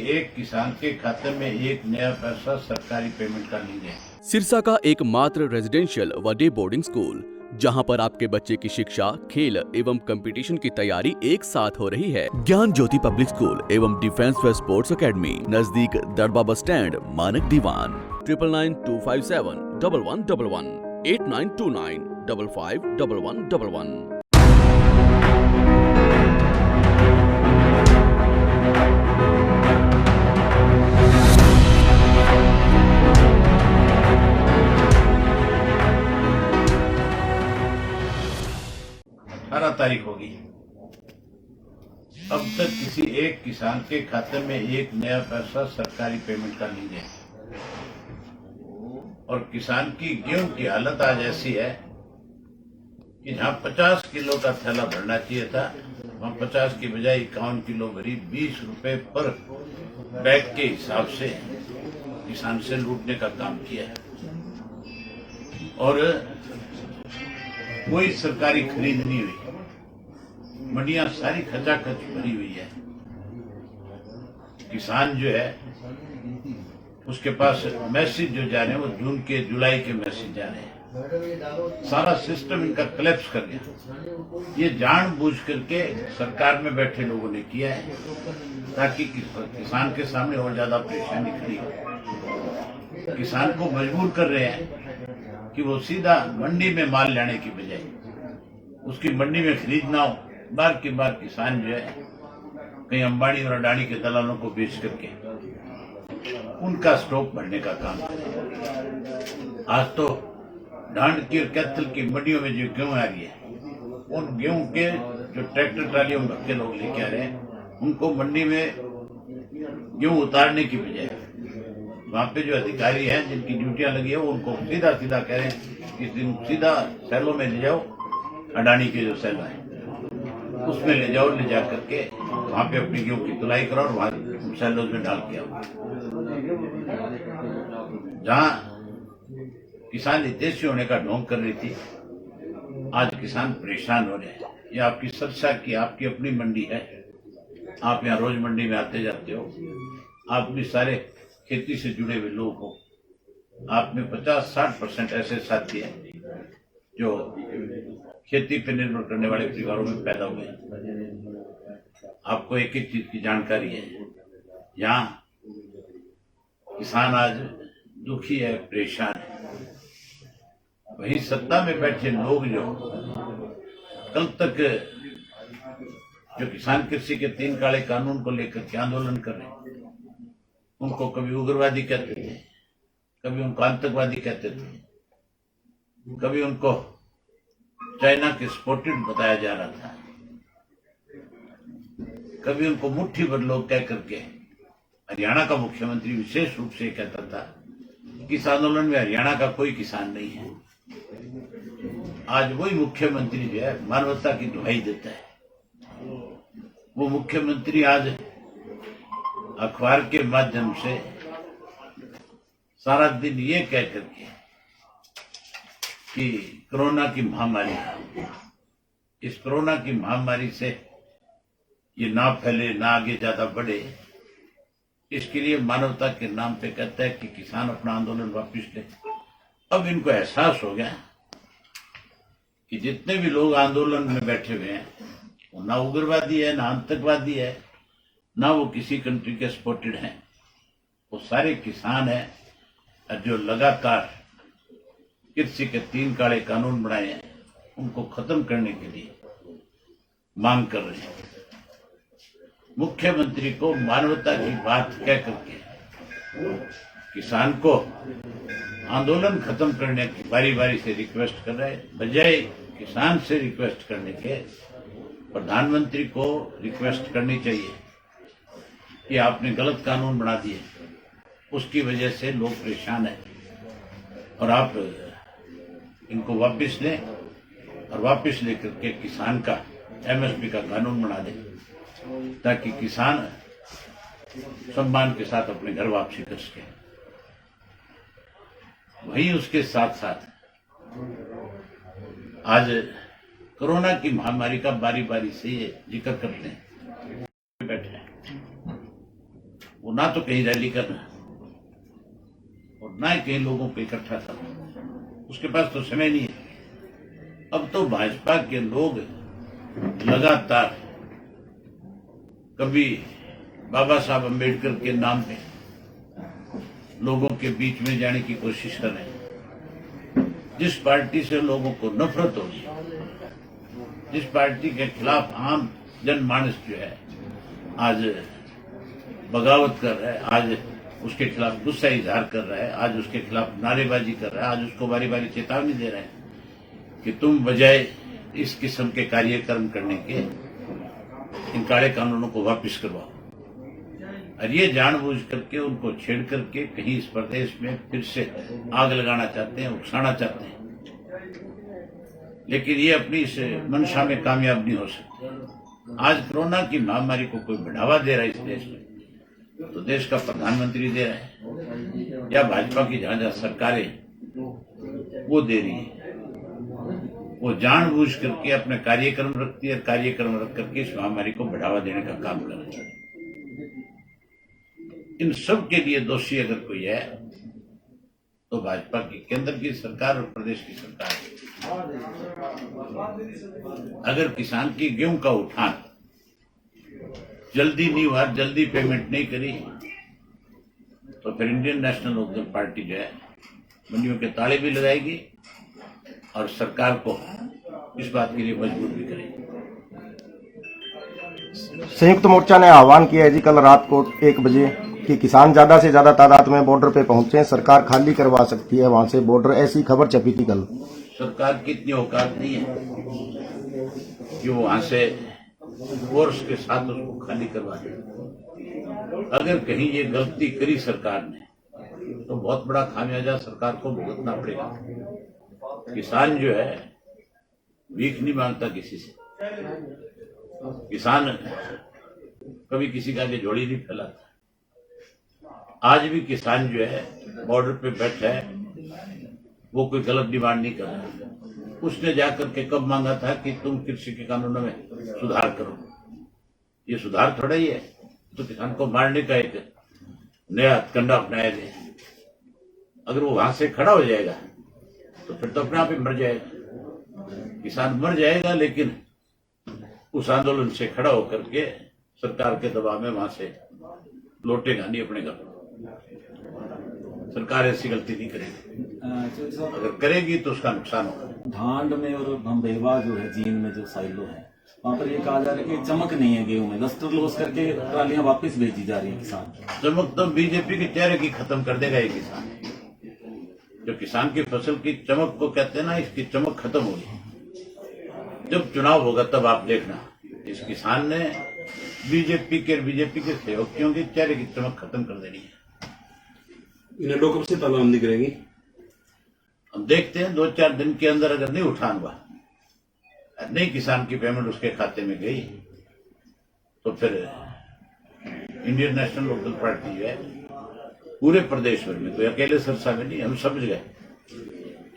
एक किसान के खाते में एक नया पैसा सरकारी पेमेंट का नहीं है। सिरसा का एकमात्र रेजिडेंशियल व डे बोर्डिंग स्कूल, जहां पर आपके बच्चे की शिक्षा, खेल एवं कंपटीशन की तैयारी एक साथ हो रही है। ज्ञान ज्योति पब्लिक स्कूल एवं डिफेंस व स्पोर्ट्स एकेडमी, नजदीक दरबा बस स्टैंड, मानक दीवान। 9992571111 8929 551111। तारीख होगी। अब तक किसी एक किसान के खाते में एक नया पैसा सरकारी पेमेंट का नहीं है। और किसान की गेहूं की हालत आज ऐसी है कि जहां 50 किलो का थैला भरना चाहिए था, वहां 50 की बजाय 51 किलो भरी 20 रुपए पर बैग के हिसाब से किसान से लूटने का काम किया है। और कोई सरकारी खरीद नहीं हुई, मंडियां सारी खचाखच भरी हुई है। किसान जो है उसके पास मैसेज जो जा रहे हैं वो जून के जुलाई के मैसेज जा रहे हैं। सारा सिस्टम इनका कोलैप्स कर गया। ये जानबूझ करके सरकार में बैठे लोगों ने किया है ताकि किसान के सामने और ज्यादा परेशानी खड़ी हो। किसान को मजबूर कर रहे हैं कि वो सीधा मंडी में माल लाने की बजाय उसकी मंडी में खरीद ना हो, बार की बार किसान जो है कहीं अंबानी और अडानी के दलालों को बेच करके उनका स्टॉक भरने का काम करे। आज तो ढांड की और कैथल की मंडियों में जो गेहूं आ रही है, उन गेहूं के जो ट्रैक्टर ट्रालियों में के लोग लेके आ रहे हैं, उनको मंडी में गेहूं उतारने की बजाय वहां पे जो अधिकारी हैं जिनकी ड्यूटियां लगी है वो उनको सीधा सीधा कह रहे हैं कि इस दिन सीधा सैलों में ले जाओ, अडानी के जो सैलो है उसमें ले जाओ, ले जा करके वहां पे अपनी गेहूं की तुलाई करो और वहां सैलोज में डाल के आओ। जहां किसान हितैषी होने का ढोंग कर रही थी, आज किसान परेशान हो रहे हैं। ये आपकी सरसा की आपकी अपनी मंडी है, आप यहाँ रोज मंडी में आते जाते हो, आप भी सारे खेती से जुड़े हुए लोग हो। आप में 50-60% ऐसे साथी हैं जो खेती पर निर्भर करने वाले परिवारों में पैदा हुए हैं। आपको एक एक चीज की जानकारी है। यहाँ किसान आज दुखी है, परेशान है। वहीं सत्ता में बैठे लोग जो कल तक जो किसान कृषि के 3 काले कानून को लेकर के आंदोलन कर रहे हैं, उनको कभी उग्रवादी कहते थे, कभी उनको आतंकवादी कहते थे, कभी उनको चाइना के स्पॉटेड बताया जा रहा था, कभी उनको मुट्ठी भर लोग कह करके हरियाणा का मुख्यमंत्री विशेष रूप से कहता था कि इस आंदोलन में हरियाणा का कोई किसान नहीं है। आज वही मुख्यमंत्री जो है मानवता की दुहाई देता है। वो मुख्यमंत्री आज अखबार के माध्यम से सारा दिन ये कह करके कि कोरोना की महामारी, इस कोरोना की महामारी से ये ना फैले, ना आगे ज्यादा बढ़े, इसके लिए मानवता के नाम पे कहता है कि किसान अपना आंदोलन वापस ले। अब इनको एहसास हो गया कि जितने भी लोग आंदोलन में बैठे हुए हैं वो ना उग्रवादी है, ना आतंकवादी है, ना वो किसी कंट्री के सपोर्टेड हैं, वो सारे किसान हैं जो लगातार कृषि के 3 काले कानून बनाए हैं, उनको खत्म करने के लिए मांग कर रहे हैं। मुख्यमंत्री को मानवता की बात कह करके किसान को आंदोलन खत्म करने की बारी बारी से रिक्वेस्ट कर रहे हैं, बजाय किसान से रिक्वेस्ट करने के प्रधानमंत्री को रिक्वेस्ट करनी चाहिए कि आपने गलत कानून बना दिए, उसकी वजह से लोग परेशान हैं और आप इनको वापस लें और वापस लेकर के किसान का एमएसपी का कानून बना दें ताकि किसान सम्मान के साथ अपने घर वापसी कर सके। वहीं उसके साथ साथ आज कोरोना की महामारी का बारी बारी से ये जिक्र करते हैं, बैठे हैं वो ना तो कहीं रैली करना और ना ही कहीं लोगों को इकट्ठा करना, उसके पास तो समय नहीं है। अब तो भाजपा के लोग लगातार कभी बाबा साहब अम्बेडकर के नाम पे लोगों के बीच में जाने की कोशिश कर रहे हैं। जिस पार्टी से लोगों को नफरत होगी, जिस पार्टी के खिलाफ आम जनमानस जो है आज बगावत कर रहा है, आज उसके खिलाफ गुस्सा इजहार कर रहा है, आज उसके खिलाफ नारेबाजी कर रहा है, आज उसको बारी बारी चेतावनी दे रहा है कि तुम बजाय इस किस्म के कार्यक्रम करने के इन काले कानूनों को वापस करवाओ। और ये जानबूझ करके उनको छेड़ करके कहीं इस प्रदेश में फिर से आग लगाना चाहते हैं, उकसाना चाहते हैं, लेकिन ये अपनी इस मंशा में कामयाब नहीं हो सकते। आज कोरोना की महामारी को कोई बढ़ावा दे रहा है इस देश में, तो देश का प्रधानमंत्री दे रहा है या भाजपा की जहां जहां सरकारें वो दे रही है। वो जानबूझ करके अपने कार्यक्रम रखती है, कार्यक्रम रख करके इस महामारी को बढ़ावा देने का काम कर रही है। इन सब के लिए दोषी अगर कोई है तो भाजपा की केंद्र की सरकार और प्रदेश की सरकार अगर किसान की गेहूं का उठान जल्दी नहीं हुआ, जल्दी पेमेंट नहीं करी, तो फिर इंडियन नेशनल लोकदल पार्टी जो है मंडियों के ताले भी लगाएगी और सरकार को इस बात के लिए मजबूर भी करेगी। संयुक्त मोर्चा ने आह्वान किया है जी कल रात को 1 बजे कि किसान ज्यादा से ज्यादा तादाद में बॉर्डर पे पहुंचे, सरकार खाली करवा सकती है वहां से बॉर्डर, ऐसी खबर छपी थी कल। सरकार की इतनी औकात नहीं है कि वो वहां से फोर्स के साथ उसको खाली करवा दे। अगर कहीं ये गलती करी सरकार ने तो बहुत बड़ा खामियाजा सरकार को भुगतना पड़ेगा। किसान जो है भीख नहीं मांगता किसी से, किसान कभी किसी का आगे झोली नहीं फैलाता। आज भी किसान जो है बॉर्डर पे बैठा है, वो कोई गलत डिमांड नहीं कर रहा। उसने जाकर के कब मांगा था कि तुम कृषि के कानूनों में सुधार करो। ये सुधार थोड़ा ही है, तो किसान को मारने का एक नया हथकंडा अपनाया गया। अगर वो वहां से खड़ा हो जाएगा तो फिर तो अपने आप ही मर जाएगा। किसान मर जाएगा, लेकिन उस आंदोलन से खड़ा होकर के सरकार के दबाव में वहां से लौटेगा नहीं अपने घर। सरकार ऐसी गलती नहीं करेगी, अगर करेगी तो उसका नुकसान होगा। ढांड में और भंबेवा जो है, जीन में जो साइलो है, वहाँ पर ये कहा जा रहा है कि चमक नहीं है गेहूं में, लस्टर लॉस करके ट्रालियां वापस भेजी जा रही है किसान। चमक तो बीजेपी के चेहरे की खत्म कर देगा ये किसान। जो किसान की फसल की चमक को कहते हैं ना, इसकी चमक खत्म होगी। जब चुनाव होगा तब आप देखना, इस किसान ने बीजेपी के सहयोगियों के चेहरे की चमक खत्म कर देनी है। इन्हें कब से तालाबंदी करेंगी? हम देखते हैं 2-4 दिन के अंदर अगर नहीं उठान हुआ, नहीं किसान की पेमेंट उसके खाते में गई, तो फिर इंडियन नेशनल लोकदल पार्टी जो है पूरे प्रदेश भर में, कोई अकेले सरसा में नहीं, हम समझ गए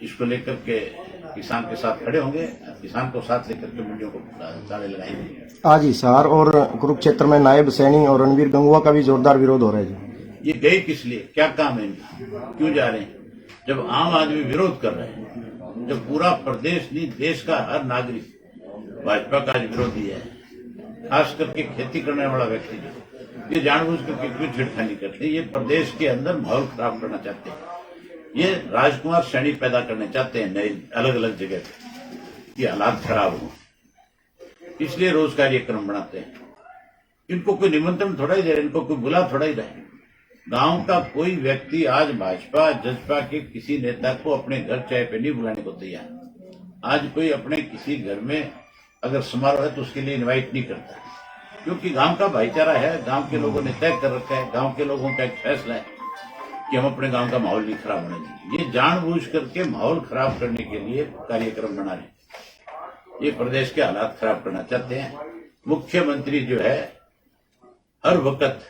इसको लेकर के किसान के साथ खड़े होंगे, किसान को साथ लेकर के मंडियों को ताले लगाएंगे। आज हिसार और कुरुक्षेत्र में नायब सैनी और रणवीर गंगुआ का भी जोरदार विरोध हो रहा है जी। ये गए किस लिए, क्या काम है इनका, क्यों जा रहे हैं? जब आम आदमी विरोध कर रहे हैं, जब पूरा प्रदेश नहीं देश का हर नागरिक भाजपा का आज विरोधी है, खास करके खेती करने वाला व्यक्ति जो ये जानबूझ करके क्यों छिड़खानी करते हैं? ये प्रदेश के अंदर माहौल खराब करना चाहते हैं, ये राजकुमार श्रेणी पैदा करने चाहते हैं नए अलग अलग जगह पे, ये हालात खराब हो, इसलिए रोज कार्यक्रम बनाते हैं। इनको कोई निमंत्रण थोड़ा ही दे रहे, इनको कोई बुला थोड़ा ही रहे। गांव का कोई व्यक्ति आज भाजपा जजपा के किसी नेता को अपने घर चाय पे नहीं बुलाने को तैयार। आज कोई अपने किसी घर में अगर समारोह है तो उसके लिए इनवाइट नहीं करता, क्योंकि गांव का भाईचारा है, गांव के लोगों ने तय कर रखा है, गांव के लोगों का एक फैसला है कि हम अपने गांव का माहौल नहीं खराब होने देंगे। ये जानबूझ करके माहौल खराब करने के लिए कार्यक्रम बना रहे, ये प्रदेश के हालात खराब करना चाहते हैं। मुख्यमंत्री जो है हर वक्त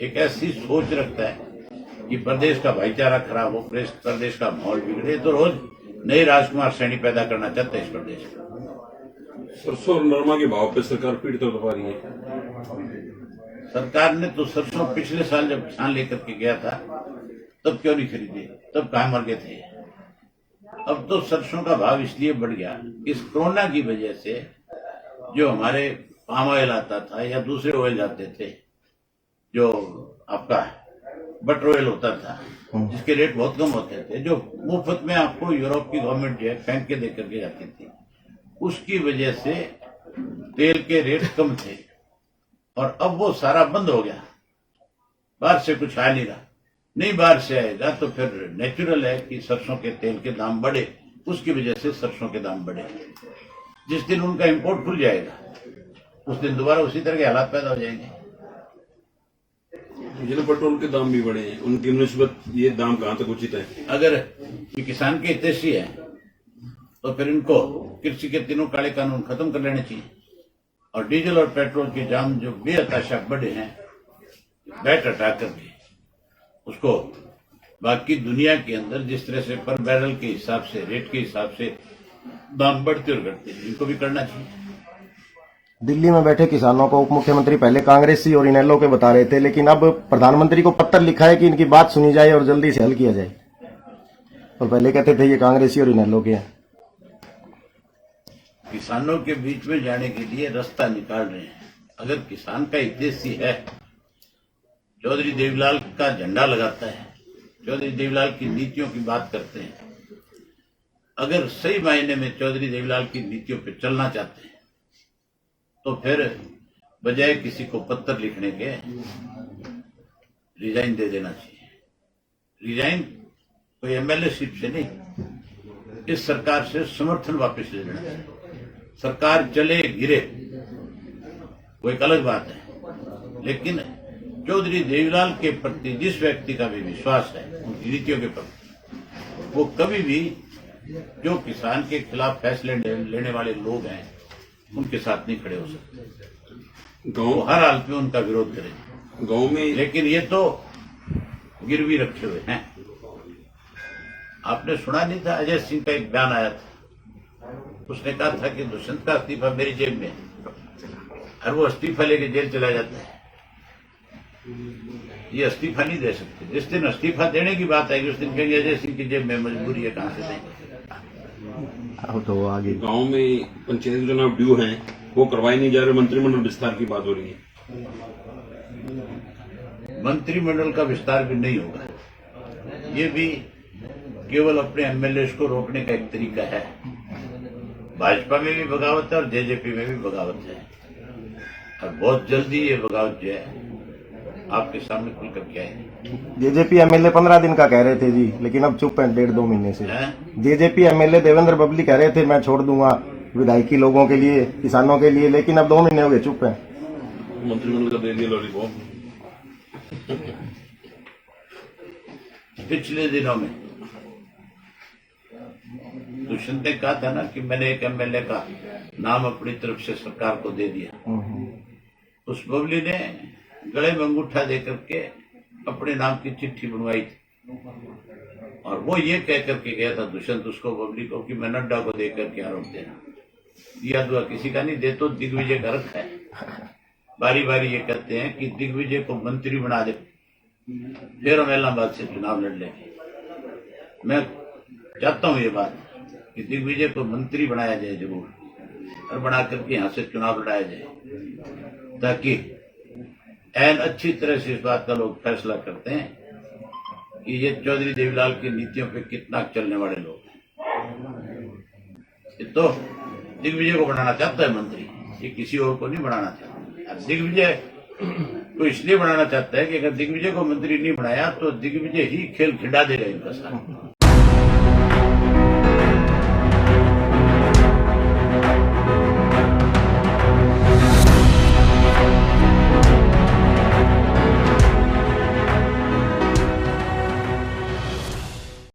एक ऐसी सोच रखता है कि प्रदेश का भाईचारा खराब हो, प्रदेश का माहौल बिगड़े, तो रोज नए राजकुमार श्रेणी पैदा करना चाहते हैं इस प्रदेश में। सरसों और नरमा के भाव पे सरकार पीड़ित हो पा रही है। सरकार ने तो सरसों पिछले साल जब किसान लेकर के गया था तब क्यों नहीं खरीदे, तब कहाँ मर गए थे। अब तो सरसों का भाव इसलिए बढ़ गया, इस कोरोना की वजह से जो हमारे पाम ऑयल आता था या दूसरे ऑयल आते थे, जो आपका बटर ऑयल होता था, जिसके रेट बहुत कम होते थे, जो मुफ्त में आपको यूरोप की गवर्नमेंट जो है फेंक के दे करके जाती थी, उसकी वजह से तेल के रेट कम थे और अब वो सारा बंद हो गया। बाहर से कुछ आ नहीं रहा, नहीं बाहर से आएगा तो फिर नेचुरल है कि सरसों के तेल के दाम बढ़े, उसकी वजह से सरसों के दाम बढ़े। जिस दिन उनका इंपोर्ट खुल जाएगा उस दिन दोबारा उसी तरह के हालात पैदा हो जाएंगे। मुझे पेट्रोल के दाम भी बढ़े हैं, उनकी निस्बत ये दाम कहाँ तक उचित है? अगर ये किसान के हितैषी है तो फिर इनको कृषि के तीनों काले कानून खत्म कर लेने चाहिए और डीजल और पेट्रोल के दाम जो बेहताशा बढ़े हैं, वैट हटा करके उसको बाकी दुनिया के अंदर जिस तरह से पर बैरल के हिसाब से, रेट के हिसाब से दाम बढ़ते और घटते, इनको भी करना चाहिए। दिल्ली में बैठे किसानों को उप मुख्यमंत्री पहले कांग्रेसी और इनेलो के बता रहे थे, लेकिन अब प्रधानमंत्री को पत्र लिखा है कि इनकी बात सुनी जाए और जल्दी से हल किया जाए, और पहले कहते थे ये कांग्रेसी और इनेलो के हैं। किसानों के बीच में जाने के लिए रास्ता निकाल रहे हैं। अगर किसान का हितैषी है, चौधरी देवीलाल का झंडा लगाता है, चौधरी देवीलाल की नीतियों की बात करते हैं, अगर सही मायने में चौधरी देवीलाल की नीतियों पर चलना चाहते हैं तो फिर बजाय किसी को पत्र लिखने के रिजाइन दे देना चाहिए। रिजाइन कोई एमएलए सीट से नहीं, इस सरकार से समर्थन वापस ले लेना चाहिए। सरकार चले गिरे वो एक अलग बात है, लेकिन चौधरी देवीलाल के प्रति जिस व्यक्ति का भी विश्वास है उनकी नीतियों के प्रति, वो कभी भी जो किसान के खिलाफ फैसले लेने वाले लोग हैं उनके साथ नहीं खड़े हो सकते। वो हर हालत में उनका विरोध करेंगे गांव में। लेकिन ये तो गिरवी रखे हुए हैं। आपने सुना नहीं था, अजय सिंह का एक बयान आया था, उसने कहा था कि दुष्यंत का इस्तीफा मेरी जेब में, और वो इस्तीफा लेके जेल चला जाता है। ये इस्तीफा नहीं दे सकते। जिस दिन इस्तीफा देने की बात आएगी उस दिन कहेंगे अजय सिंह की जेब में मजबूरी है, कहां से देंगे। तो आगे गांव में पंचायत चुनाव ड्यू हैं, वो करवाए नहीं जा रहे, मंत्रिमंडल विस्तार की बात हो रही है। मंत्रिमंडल का विस्तार भी नहीं होगा, ये भी केवल अपने एमएलए को रोकने का एक तरीका है। भाजपा में भी बगावत है और जेजेपी में भी बगावत है, और बहुत जल्दी ये बगावत जो है आपके सामने खुलकर के आएगी। जेजेपी एमएलए 15 दिन का कह रहे थे जी, लेकिन अब चुप है 1.5-2 महीने से। जेजेपी एमएलए देवेंद्र बबली कह रहे थे मैं छोड़ दूंगा विधायकी लोगों के लिए, किसानों के लिए, लेकिन अब 2 महीने हो गए चुप है। मंत्रिमंडल का दे दिया लॉलीपॉप। पिछले दिनों में दुष्यंत ने कहा था ना कि मैंने एक एमएलए का नाम अपनी तरफ से सरकार को दे दिया। उस बबली ने गले में अंगूठा दे करके अपने नाम की चिट्ठी बनवाई थी, और वो ये कह करके गया था दुष्यंत उसको, बबली को, कि मैं नड्डा को दे करके आरोप देना। यह दुआ किसी का नहीं दे, तो दिग्विजय का रखा है। बारी बारी ये कहते हैं कि दिग्विजय को मंत्री बना दे, फिर हम इलाहाबाद से चुनाव लड़ लेंगे। मैं चाहता हूं ये बात कि दिग्विजय को मंत्री बनाया जाए जरूर, और बना करके यहां से चुनाव लड़ाया जाए, ताकि एन अच्छी तरह से इस बात का लोग फैसला करते हैं कि ये चौधरी देवीलाल की नीतियों पे कितना चलने वाले लोग हैं। ये तो दिग्विजय को बनाना चाहता है मंत्री, ये किसी और को नहीं बनाना चाहता। दिग्विजय को इसलिए बनाना चाहता है कि अगर दिग्विजय को मंत्री नहीं बनाया तो दिग्विजय ही खेल खिंडा देगा इनका साथ।